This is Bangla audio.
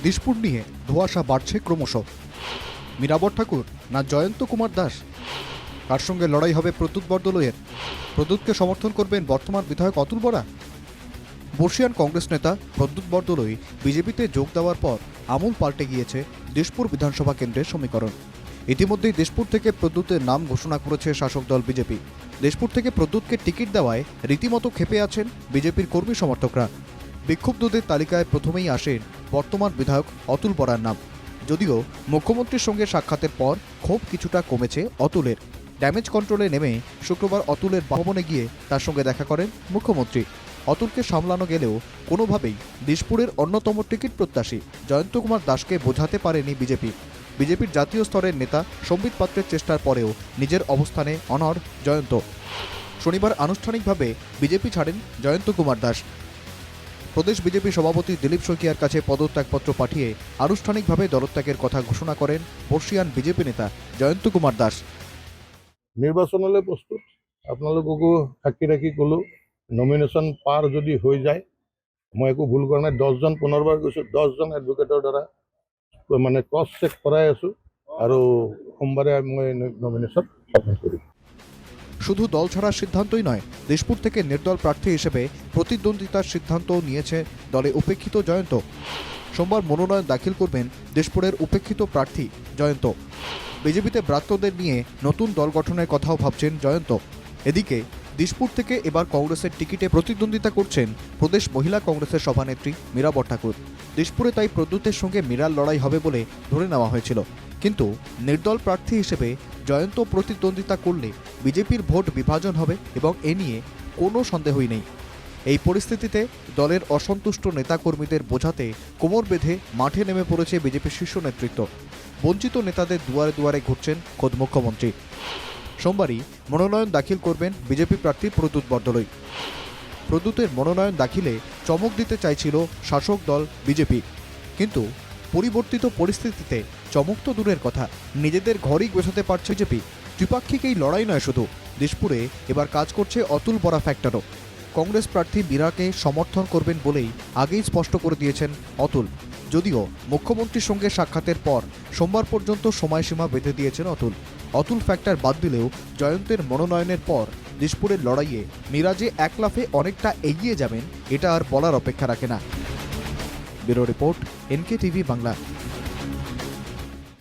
দিশপুর নিয়ে ধোঁয়াশা বাড়ছে ক্রমশ। মীরাবর ঠাকুর না জয়ন্ত কুমার দাস? কার সঙ্গে লড়াই হবে প্রদ্যুৎ বরদলৈয়ের? প্রদ্যুৎকে সমর্থন করবেন বর্তমান বিধায়ক অতুল বরা? বর্ষিয়ান কংগ্রেস নেতা প্রদ্যুৎ বরদলৈ বিজেপিতে যোগ দেওয়ার পর আমূল পাল্টে গিয়েছে দিশপুর বিধানসভা কেন্দ্রের সমীকরণ। ইতিমধ্যেই দিশপুর থেকে প্রদ্যুতের নাম ঘোষণা করেছে শাসক দল বিজেপি। দিশপুর থেকে প্রদ্যুৎকে টিকিট দেওয়ায় রীতিমতো ক্ষেপে আছেন বিজেপির কর্মী সমর্থকরা। বিক্ষুব্ধদের তালিকায় প্রথমেই আসেন বর্তমান বিধায়ক অতুল বরার নাম। যদিও মুখ্যমন্ত্রীর সঙ্গে সাক্ষাতের পর ক্ষোভ কিছুটা কমেছে অতুলের। ড্যামেজ কন্ট্রোলে নেমে শুক্রবার অতুলের ভবনে গিয়ে তার সঙ্গে দেখা করেন মুখ্যমন্ত্রী। অতুলকে সামলানো গেলেও কোনোভাবেই দিশপুরের অন্যতম টিকিট প্রত্যাশী জয়ন্ত কুমার দাসকে বোঝাতে পারেনি বিজেপি। বিজেপির জাতীয় স্তরের নেতা সম্বিত পাত্রের চেষ্টার পরেও নিজের অবস্থানে অনড় জয়ন্ত। শনিবার আনুষ্ঠানিকভাবে বিজেপি ছাড়েন জয়ন্ত কুমার দাস। প্রদেশ বিজেপি সভাপতি দিলীপ শইকিয়ার কাছে পদত্যাগপত্র পাঠিয়ে আনুষ্ঠানিকভাবে দলত্যাগের কথা ঘোষণা করেন বর্ষিয়ান বিজেপি নেতা জয়ন্ত কুমার দাস। নিৰ্বাচনলৈ প্ৰস্তুত, আপোনালোককো সাক্ষী ৰাখি ক'লোঁ নমিনেশ্যন পাৰ যদি হৈ যায়, মই একো ভুল কৰা নাই। 10জন পুনৰবাৰ গৈছোঁ, 10জন এডভোকেটৰ দ্বাৰা মানে ক্ৰছ চেক কৰাই আছোঁ আৰু সোমবাৰে মই নমিনেশ্যন সাবমিট কৰিম। শুধু দল ছাড়ার সিদ্ধান্তই নয়, দিশপুর থেকে নির্দল প্রার্থী হিসেবে প্রতিদ্বন্দ্বিতার সিদ্ধান্তও নিয়েছে দলে উপেক্ষিত জয়ন্ত। সোমবার মনোনয়ন দাখিল করবেন দিশপুরের উপেক্ষিত প্রার্থী জয়ন্ত। বিজেপিতে ব্রাত্যদের নিয়ে নতুন দল গঠনের কথাও ভাবছেন জয়ন্ত। এদিকে দিশপুর থেকে এবার কংগ্রেসের টিকিটে প্রতিদ্বন্দ্বিতা করছেন প্রদেশ মহিলা কংগ্রেসের সভানেত্রী মীরাবর ঠাকুর। দিশপুরে তাই প্রদ্যুতের সঙ্গে মীরার লড়াই হবে বলে ধরে নেওয়া হয়েছিল, কিন্তু নির্দল প্রার্থী হিসেবে জয়ন্ত প্রতিদ্বন্দ্বিতা করলে বিজেপির ভোট বিভাজন হবে এবং এ নিয়ে কোনো সন্দেহই নেই। এই পরিস্থিতিতে দলের অসন্তুষ্ট নেতাকর্মীদের বোঝাতে কোমর বেঁধে মাঠে নেমে পড়েছে বিজেপির শীর্ষ নেতৃত্ব। বঞ্চিত নেতাদের দুয়ারে দুয়ারে ঘুরছেন খোদ মুখ্যমন্ত্রী। সোমবারই মনোনয়ন দাখিল করবেন বিজেপি প্রার্থী প্রদ্যুৎ বরদলৈ। প্রদ্যুতের মনোনয়ন দাখিলে চমক দিতে চাইছিল শাসক দল বিজেপি, কিন্তু পরিবর্তিত পরিস্থিতিতে চমক তো দূরের কথা, নিজেদের ঘরই গোছাতে পারছে বিজেপি। ত্রিপাক্ষিক এই লড়াই নয় শুধু, দিশপুরে এবার কাজ করছে অতুল বরা ফ্যাক্টরও। কংগ্রেস প্রার্থী মীরাকে সমর্থন করবেন বলেই আগেই স্পষ্ট করে দিয়েছেন অতুল। যদিও মুখ্যমন্ত্রীর সঙ্গে সাক্ষাতের পর সোমবার পর্যন্ত সময়সীমা বেঁধে দিয়েছেন অতুল। অতুল ফ্যাক্টর বাদ দিলেও জয়ন্তের মনোনয়নের পর দিশপুরের লড়াইয়ে মীরা যে এক লাফে অনেকটা এগিয়ে যাবেন এটা আর বলার অপেক্ষা রাখে না। Bureau report, NK TV Bangla.